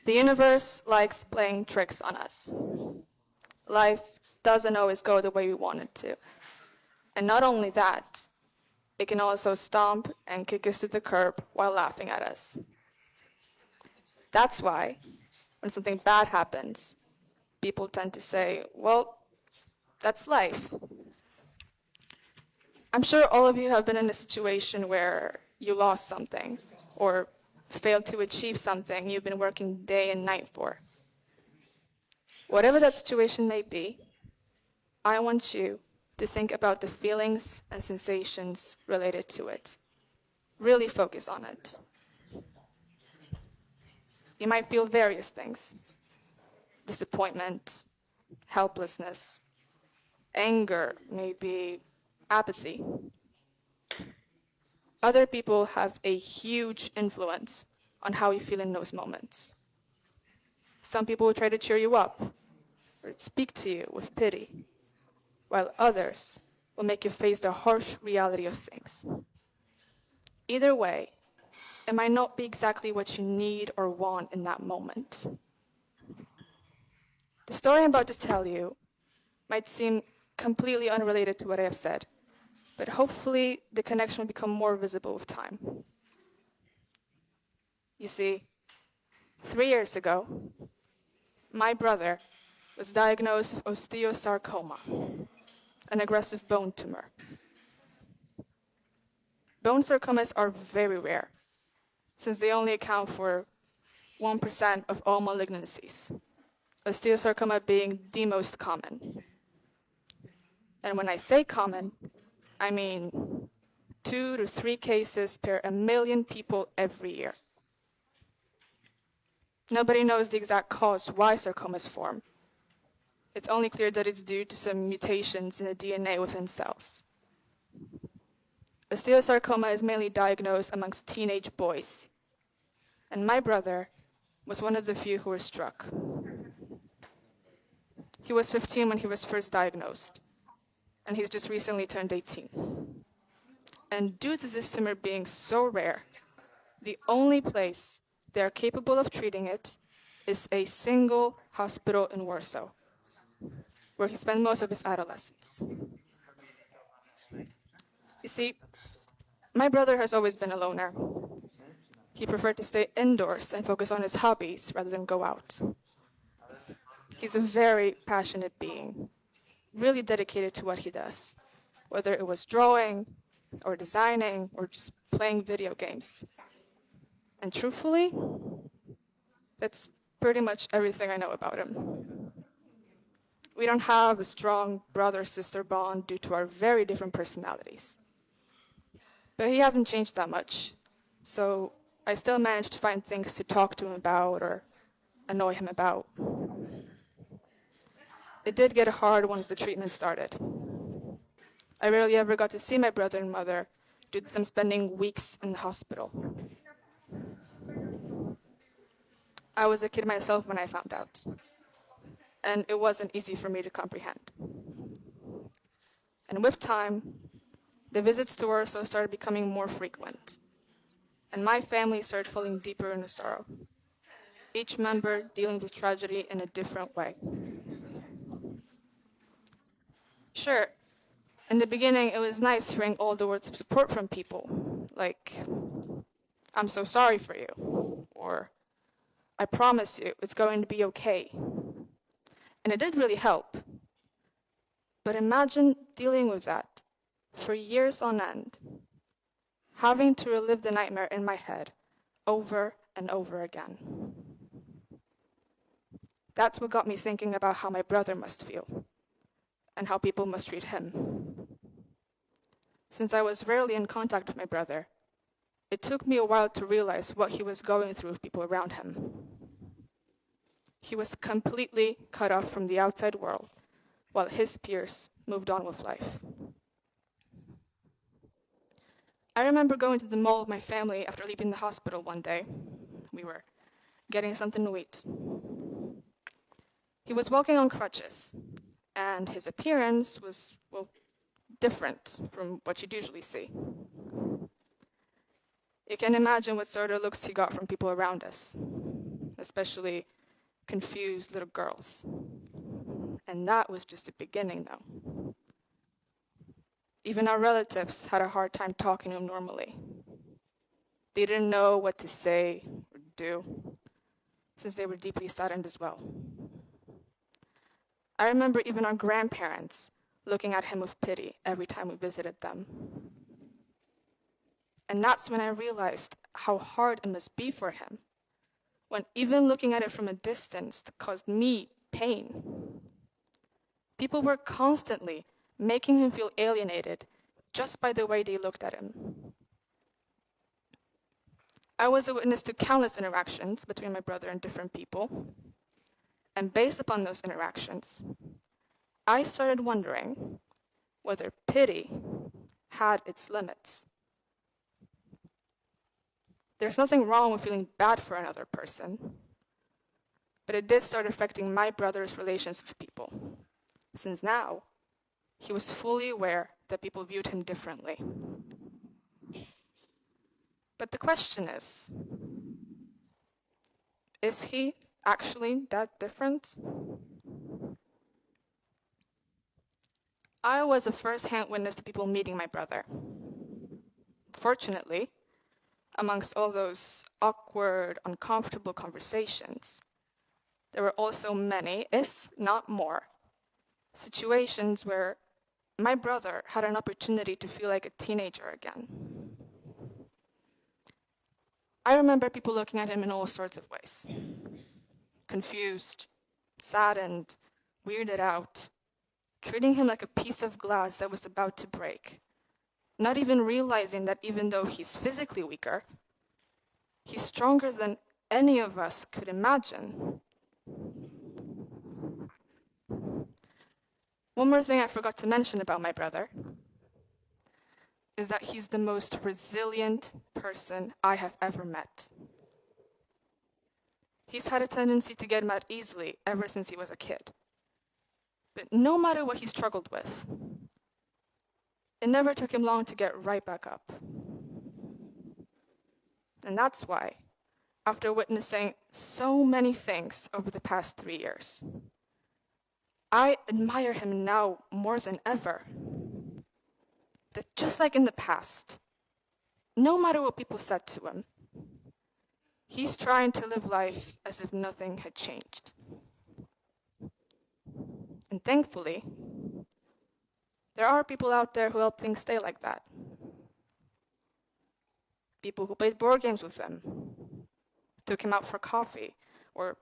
The universe likes playing tricks on us. Life doesn't always go the way we want it to. And not only that, it can also stomp and kick us to the curb while laughing at us. That's why, when something bad happens, people tend to say, well, that's life. I'm sure all of you have been in a situation where you lost something or failed to achieve something you've been working day and night for. Whatever that situation may be, I want you to think about the feelings and sensations related to it. Really focus on it. You might feel various things: disappointment, helplessness, anger, maybe apathy. Other people have a huge influence on how you feel in those moments. Some people will try to cheer you up or speak to you with pity, while others will make you face the harsh reality of things. Either way, it might not be exactly what you need or want in that moment. The story I'm about to tell you might seem completely unrelated to what I have said, but hopefully the connection will become more visible with time. You see, 3 years ago, my brother was diagnosed with osteosarcoma, an aggressive bone tumor. Bone sarcomas are very rare, since they only account for 1% of all malignancies, osteosarcoma being the most common. And when I say common, I mean 2 to 3 cases per 1 million people every year. Nobody knows the exact cause why sarcomas form. It's only clear that it's due to some mutations in the DNA within cells. Osteosarcoma is mainly diagnosed amongst teenage boys, and my brother was one of the few who were struck. He was 15 when he was first diagnosed, and he's just recently turned 18. And due to this tumor being so rare, the only place they are capable of treating it is a single hospital in Warsaw, where he spent most of his adolescence. You see, my brother has always been a loner. He preferred to stay indoors and focus on his hobbies rather than go out. He's a very passionate being, really dedicated to what he does, whether it was drawing or designing or just playing video games. And truthfully, that's pretty much everything I know about him. We don't have a strong brother-sister bond due to our very different personalities. But he hasn't changed that much, so I still manage to find things to talk to him about or annoy him about. It did get hard once the treatment started. I rarely ever got to see my brother and mother due to them spending weeks in the hospital. I was a kid myself when I found out, and it wasn't easy for me to comprehend. And with time, the visits to Warsaw started becoming more frequent, and my family started falling deeper into sorrow, each member dealing with tragedy in a different way. Sure, in the beginning it was nice hearing all the words of support from people, like, "I'm so sorry for you," or "I promise you it's going to be okay." And it did really help. But imagine dealing with that for years on end, having to relive the nightmare in my head over and over again. That's what got me thinking about how my brother must feel and how people must treat him. Since I was rarely in contact with my brother, it took me a while to realize what he was going through with people around him. He was completely cut off from the outside world, while his peers moved on with life. I remember going to the mall with my family after leaving the hospital one day. We were getting something to eat. He was walking on crutches, and his appearance was, well, different from what you'd usually see. You can imagine what sort of looks he got from people around us. especially confused little girls. And that was just the beginning, though. Even our relatives had a hard time talking to him normally. They didn't know what to say or do, since they were deeply saddened as well. I remember even our grandparents looking at him with pity every time we visited them. And that's when I realized how hard it must be for him, when even looking at it from a distance caused me pain. People were constantly making him feel alienated just by the way they looked at him. I was a witness to countless interactions between my brother and different people, and based upon those interactions, I started wondering whether pity had its limits. There's nothing wrong with feeling bad for another person, but it did start affecting my brother's relations with people, since now he was fully aware that people viewed him differently. But the question is he actually that different? I was a first-hand witness to people meeting my brother. Fortunately, amongst all those awkward, uncomfortable conversations, there were also many, if not more, situations where my brother had an opportunity to feel like a teenager again. I remember people looking at him in all sorts of ways. Confused, saddened, weirded out, treating him like a piece of glass that was about to break, not even realizing that even though he's physically weaker, he's stronger than any of us could imagine. One more thing I forgot to mention about my brother is that he's the most resilient person I have ever met. He's had a tendency to get mad easily ever since he was a kid. But no matter what he struggled with, it never took him long to get right back up. And that's why, after witnessing so many things over the past 3 years, I admire him now more than ever. That just like in the past, no matter what people said to him, he's trying to live life as if nothing had changed. And thankfully, there are people out there who help things stay like that. People who played board games with him, took him out for coffee, or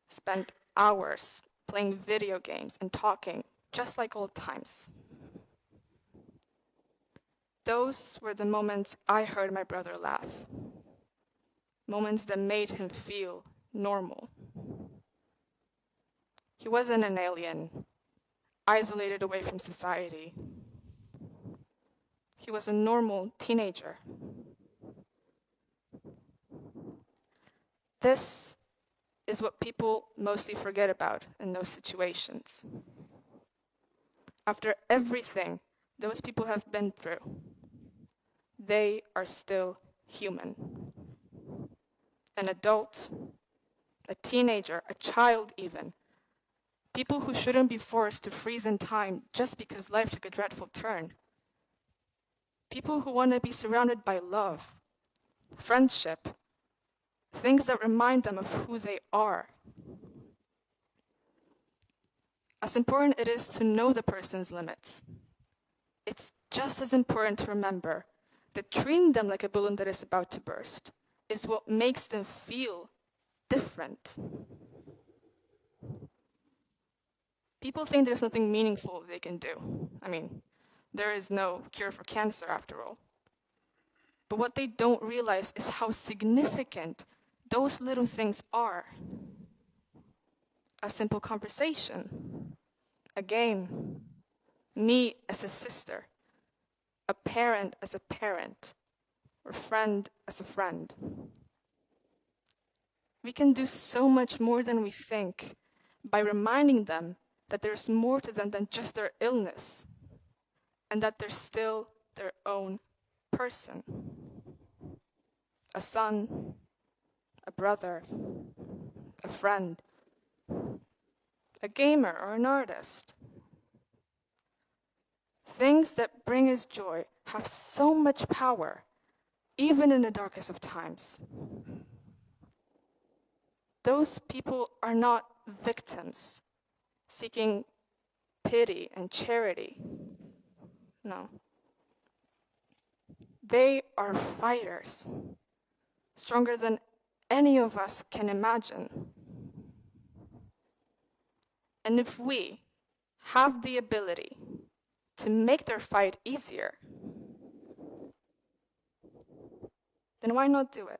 spent hours playing video games and talking, just like old times. Those were the moments I heard my brother laugh. Moments that made him feel normal. He wasn't an alien, isolated away from society. He was a normal teenager. This is what people mostly forget about in those situations. After everything those people have been through, they are still human. An adult, a teenager, a child even. People who shouldn't be forced to freeze in time just because life took a dreadful turn. People who want to be surrounded by love, friendship, things that remind them of who they are. As important it is to know the person's limits, it's just as important to remember that treating them like a balloon that is about to burst is what makes them feel different. People think there's nothing meaningful they can do. I mean, there is no cure for cancer after all. But what they don't realize is how significant those little things are. A simple conversation, a game, me as a sister, a parent as a parent, or friend as a friend. We can do so much more than we think by reminding them that there's more to them than just their illness, and that they're still their own person. A son, a brother, friend, a gamer or an artist. Things that bring us joy have so much power, even in the darkest of times. Those people are not victims seeking pity and charity. No. They are fighters, stronger than any of us can imagine. And if we have the ability to make their fight easier, then why not do it?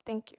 Thank you.